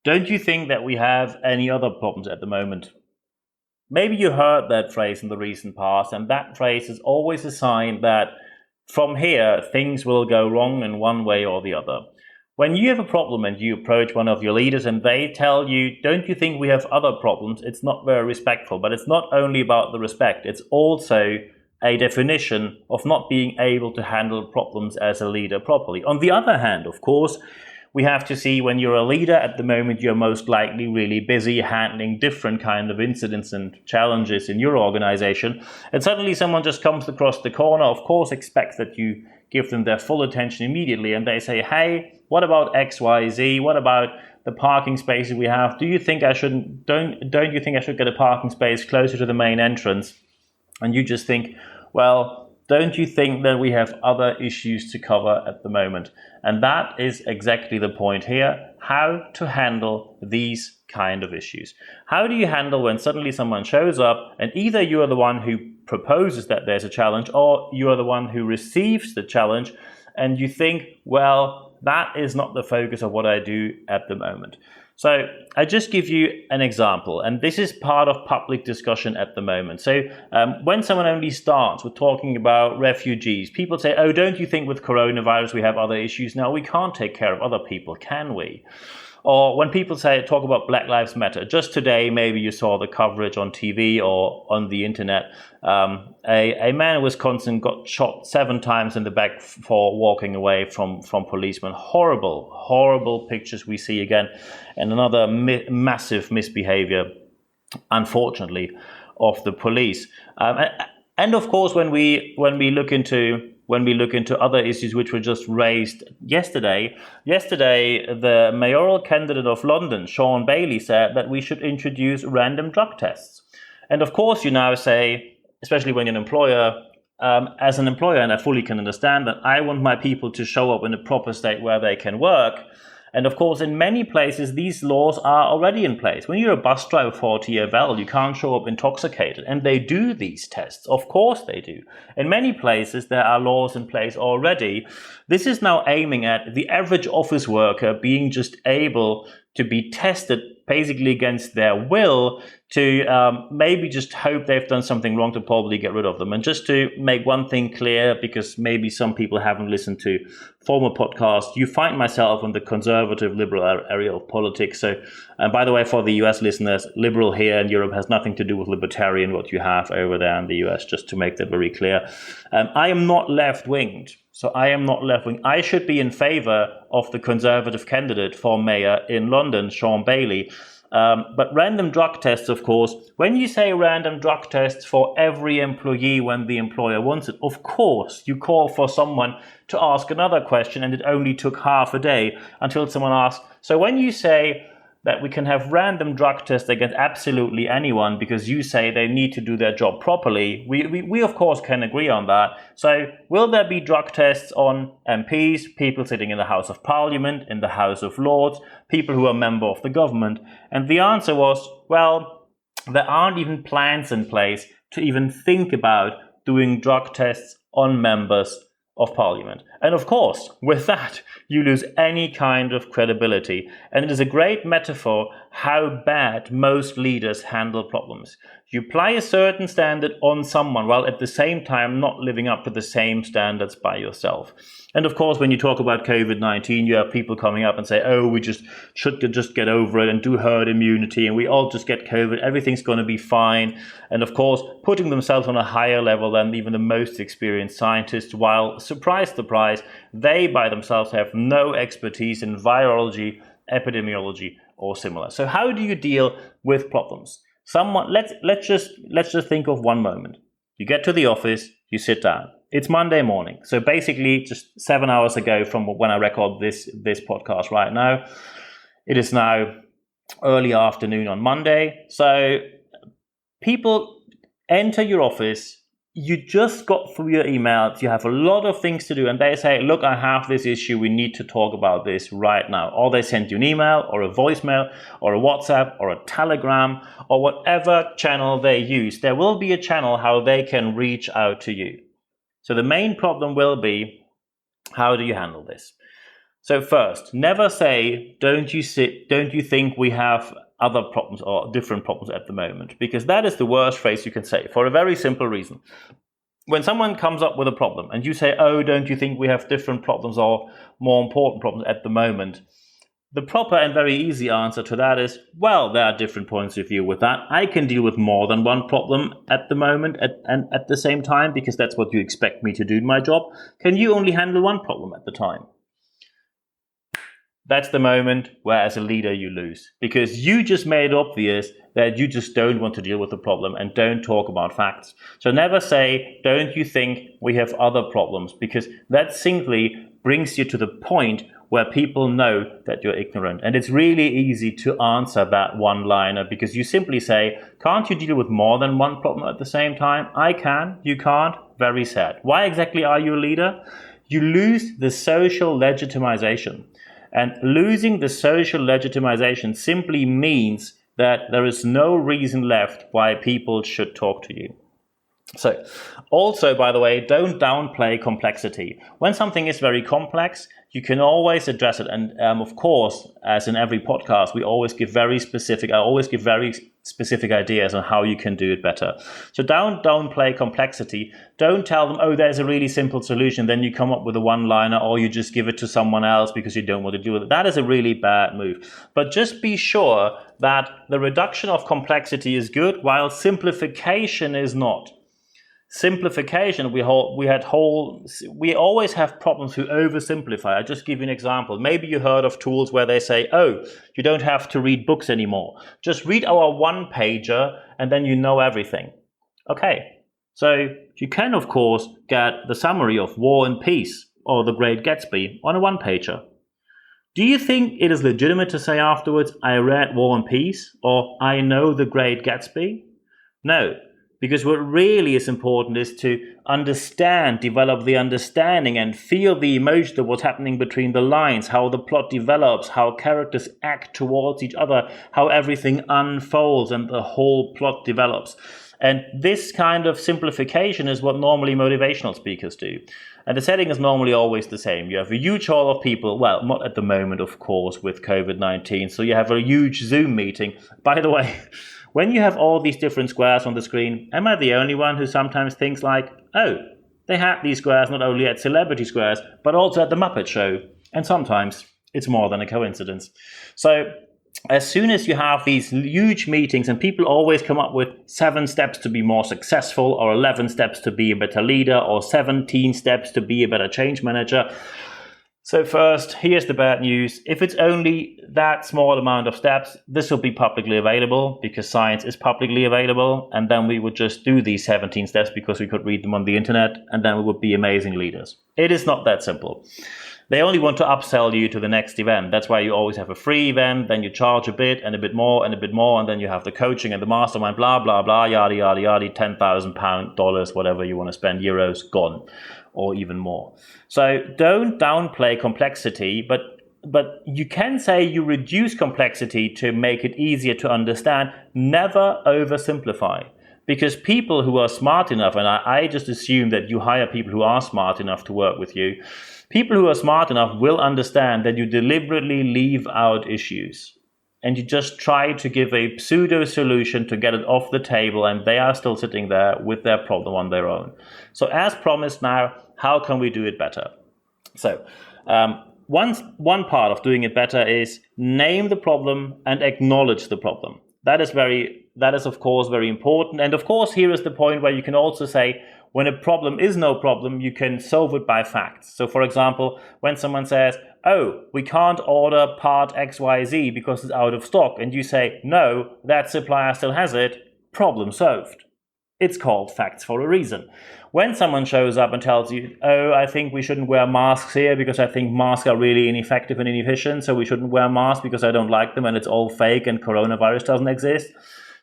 Don't you think that we have any other problems at the moment? Maybe you heard that phrase in the recent past, and that phrase is always a sign that from here things will go wrong in one way or the other. When you have a problem and you approach one of your leaders and they tell you, don't you think we have other problems? It's not very respectful, but it's not only about the respect, it's also a definition of not being able to handle problems as a leader properly. On the other hand, of course, we have to see when you're a leader at the moment, you're most likely really busy handling different kind of incidents and challenges in your organization. And suddenly someone just comes across the corner, of course, expects that you give them their full attention immediately. And they say, hey, what about X, Y, Z? What about the parking spaces we have? Don't you think I should get a parking space closer to the main entrance? And you just think, well, don't you think that we have other issues to cover at the moment? And that is exactly the point here, how to handle these kind of issues. How do you handle when suddenly someone shows up and either you are the one who proposes that there's a challenge or you are the one who receives the challenge and you think, well, that is not the focus of what I do at the moment. So I just give you an example, and this is part of public discussion at the moment. So when someone only starts with talking about refugees, people say, oh, don't you think with coronavirus we have other issues now? We can't take care of other people, can we? Or when people talk about Black Lives Matter, just today, maybe you saw the coverage on TV or on the internet. A man in Wisconsin got shot 7 times in the back for walking away from policemen. Horrible, horrible pictures we see again. And another massive misbehavior, unfortunately, of the police. And of course, when we look into other issues which were just raised yesterday, the mayoral candidate of London, Sean Bailey, said that we should introduce random drug tests. And of course, you now say, especially when you're an employer, as an employer, and I fully can understand that, I want my people to show up in a proper state where they can work. And of course, in many places, these laws are already in place. When you're a bus driver for TfL, you can't show up intoxicated. And they do these tests. Of course they do. In many places, there are laws in place already. This is now aiming at the average office worker being just able to be tested basically against their will to maybe just hope they've done something wrong to probably get rid of them. And just to make one thing clear, because maybe some people haven't listened to former podcasts, you find myself in the conservative liberal area of politics. So, and by the way, for the US listeners, liberal here in Europe has nothing to do with libertarian, what you have over there in the US, just to make that very clear. I am not left-winged. So I am not left-wing. I should be in favor of the Conservative candidate for mayor in London, Sean Bailey. But random drug tests, of course, when you say random drug tests for every employee when the employer wants it, of course, you call for someone to ask another question, and it only took half a day until someone asked, so when you say that we can have random drug tests against absolutely anyone because you say they need to do their job properly, we of course can agree on that. So will there be drug tests on MPs, people sitting in the House of Parliament, in the House of Lords, people who are member of the government? And the answer was, well, there aren't even plans in place to even think about doing drug tests on members of Parliament. And of course, with that, you lose any kind of credibility. And it is a great metaphor how bad most leaders handle problems. You apply a certain standard on someone while at the same time not living up to the same standards by yourself. And of course, when you talk about COVID-19, you have people coming up and say, oh, we should get over it and do herd immunity and we all just get COVID. Everything's going to be fine. And of course, putting themselves on a higher level than even the most experienced scientists, while, surprise, surprise, they by themselves have no expertise in virology, epidemiology, or similar. So how do you deal with problems? Let's just think of one moment. You get to the office, you sit down. It's Monday morning. So basically just 7 hours ago from when I record this podcast right now, it is now early afternoon on Monday. So people enter your office, you just got through your emails, you have a lot of things to do, and they say, look, I have this issue, we need to talk about this right now. Or they send you an email or a voicemail or a WhatsApp or a Telegram or whatever channel they use. There will be a channel how they can reach out to you. So the main problem will be, how do you handle this? So first, never say, don't you think we have other problems or different problems at the moment? Because that is the worst phrase you can say for a very simple reason. When someone comes up with a problem and you say, oh, don't you think we have different problems or more important problems at the moment? The proper and very easy answer to that is, well, there are different points of view with that. I can deal with more than one problem at the moment and at the same time, because that's what you expect me to do in my job. Can you only handle one problem at the time? That's the moment where, as a leader, you lose, because you just made it obvious that you just don't want to deal with the problem and don't talk about facts. So never say, don't you think we have other problems? Because that simply brings you to the point where people know that you're ignorant. And it's really easy to answer that one-liner, because you simply say, can't you deal with more than one problem at the same time? I can, you can't. Very sad. Why exactly are you a leader? You lose the social legitimization. And losing the social legitimization simply means that there is no reason left why people should talk to you. So, also, by the way, don't downplay complexity. When something is very complex, you can always address it. And of course, as in every podcast, I always give very specific ideas on how you can do it better. So don't downplay complexity. Don't tell them, oh, there's a really simple solution. Then you come up with a one-liner, or you just give it to someone else because you don't want to deal with it. That is a really bad move. But just be sure that the reduction of complexity is good, while simplification is not. Simplification, we always have problems who oversimplify. I'll just give you an example. Maybe you heard of tools where they say, oh, you don't have to read books anymore. Just read our one-pager and then you know everything. Okay, so you can, of course, get the summary of War and Peace or The Great Gatsby on a one-pager. Do you think it is legitimate to say afterwards, I read War and Peace or I know The Great Gatsby? No. Because what really is important is to understand, develop the understanding and feel the emotion of what's happening between the lines, how the plot develops, how characters act towards each other, how everything unfolds and the whole plot develops. And this kind of simplification is what normally motivational speakers do. And the setting is normally always the same. You have a huge hall of people, well, not at the moment, of course, with COVID-19. So you have a huge Zoom meeting. By the way, when you have all these different squares on the screen, am I the only one who sometimes thinks like, oh, they had these squares not only at Celebrity Squares, but also at the Muppet Show. And sometimes it's more than a coincidence. So as soon as you have these huge meetings and people always come up with 7 steps to be more successful, or 11 steps to be a better leader, or 17 steps to be a better change manager. So first, here's the bad news. If it's only that small amount of steps, this will be publicly available because science is publicly available. And then we would just do these 17 steps because we could read them on the internet, and then we would be amazing leaders. It is not that simple. They only want to upsell you to the next event. That's why you always have a free event, then you charge a bit and a bit more and a bit more, and then you have the coaching and the mastermind, blah, blah, blah, yada, yada, yada, £10,000, dollars, whatever you want to spend, euros, gone, or even more. So don't downplay complexity, but you can say you reduce complexity to make it easier to understand. Never oversimplify. Because people who are smart enough, and I just assume that you hire people who are smart enough to work with you, people who are smart enough will understand that you deliberately leave out issues. And you just try to give a pseudo solution to get it off the table, and they are still sitting there with their problem on their own. So as promised now, how can we do it better? So one part of doing it better is name the problem and acknowledge the problem. That is of course very important. And of course, here is the point where you can also say, when a problem is no problem, you can solve it by facts. So for example, when someone says, oh, we can't order part XYZ because it's out of stock, and you say, no, that supplier still has it, problem solved. It's called facts for a reason. When someone shows up and tells you, oh, I think we shouldn't wear masks here because I think masks are really ineffective and inefficient, so we shouldn't wear masks because I don't like them and it's all fake and coronavirus doesn't exist,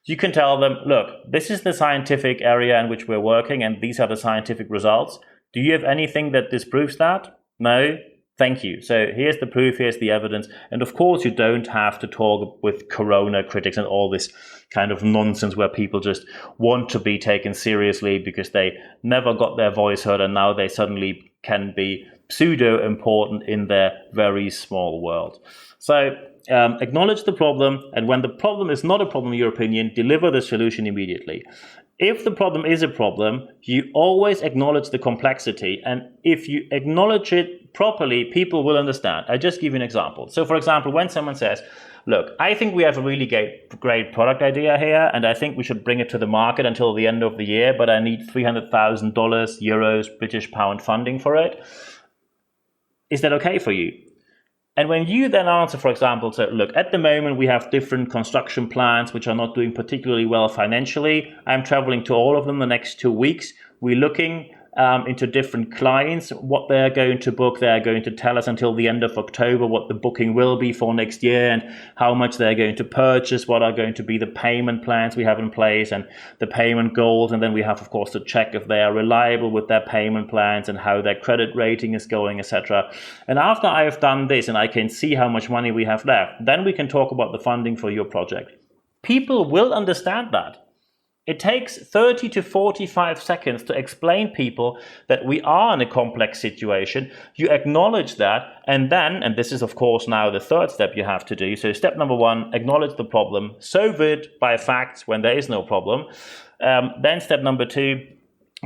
you can tell them, look, this is the scientific area in which we're working and these are the scientific results. Do you have anything that disproves that? No? Thank you. So here's the proof, here's the evidence. And of course, you don't have to talk with corona critics and all this kind of nonsense where people just want to be taken seriously because they never got their voice heard and now they suddenly can be pseudo important in their very small world. So acknowledge the problem, and when the problem is not a problem in your opinion, deliver the solution immediately. If the problem is a problem, you always acknowledge the complexity, and if you acknowledge it properly, people will understand. I just give you an example. So for example, when someone says, look, I think we have a really great product idea here, and I think we should bring it to the market until the end of the year, but I need $300,000, euros, British pound funding for it. Is that okay for you? And when you then answer, for example, so look, at the moment we have different construction plans which are not doing particularly well financially. I'm traveling to all of them the next 2 weeks. We're looking into different clients, what they're going to book. They're going to tell us until the end of October what the booking will be for next year and how much they're going to purchase, what are going to be the payment plans we have in place and the payment goals. And then we have, of course, to check if they are reliable with their payment plans and how their credit rating is going, etc. And after I have done this and I can see how much money we have left, then we can talk about the funding for your project. People will understand that. It takes 30 to 45 seconds to explain people that we are in a complex situation. You acknowledge that, and then, and this is of course now the third step you have to do. So step number 1, acknowledge the problem, solve it by facts when there is no problem. Then step number 2,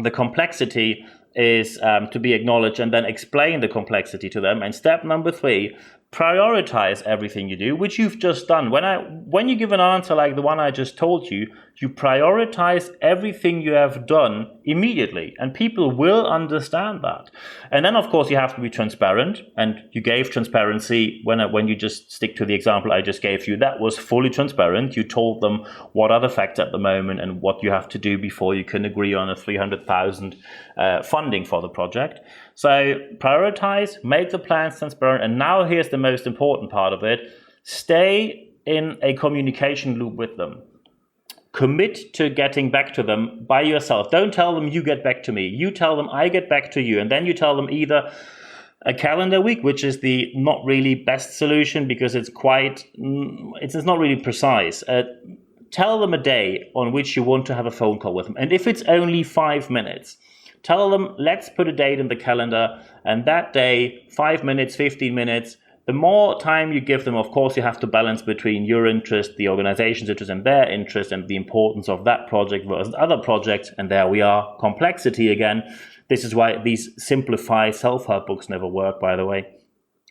the complexity is to be acknowledged, and then explain the complexity to them. And step number 3, prioritize everything you do, which you've just done. When you give an answer like the one I just told you, you prioritize everything you have done immediately, and people will understand that. And then, of course, you have to be transparent, and you gave transparency when you just stick to the example I just gave you. That was fully transparent. You told them what are the facts at the moment and what you have to do before you can agree on a 300,000 funding for the project. So prioritize, make the plans transparent, and now here's the most important part of it. Stay in a communication loop with them. Commit to getting back to them by yourself. Don't tell them you get back to me. You tell them I get back to you, and then you tell them either a calendar week, which is the not really best solution because it's not really precise. Tell them a day on which you want to have a phone call with them, and if it's only 5 minutes, tell them, let's put a date in the calendar, and that day, 5 minutes, 15 minutes, the more time you give them, of course, you have to balance between your interest, the organization's interest, and their interest, and the importance of that project versus other projects. And there we are, complexity again. This is why these simplified self-help books never work, by the way.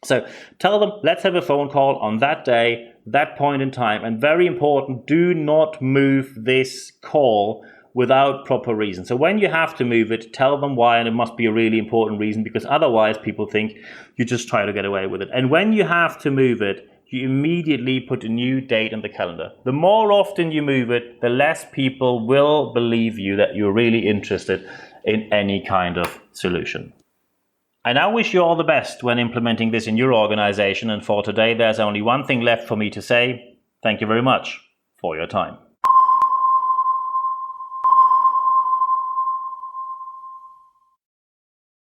So tell them, let's have a phone call on that day, that point in time. And very important, do not move this call without proper reason. So when you have to move it, tell them why, and it must be a really important reason, because otherwise people think you just try to get away with it. And when you have to move it, you immediately put a new date in the calendar. The more often you move it, the less people will believe you that you're really interested in any kind of solution. I now wish you all the best when implementing this in your organization, and for today there's only one thing left for me to say. Thank you very much for your time.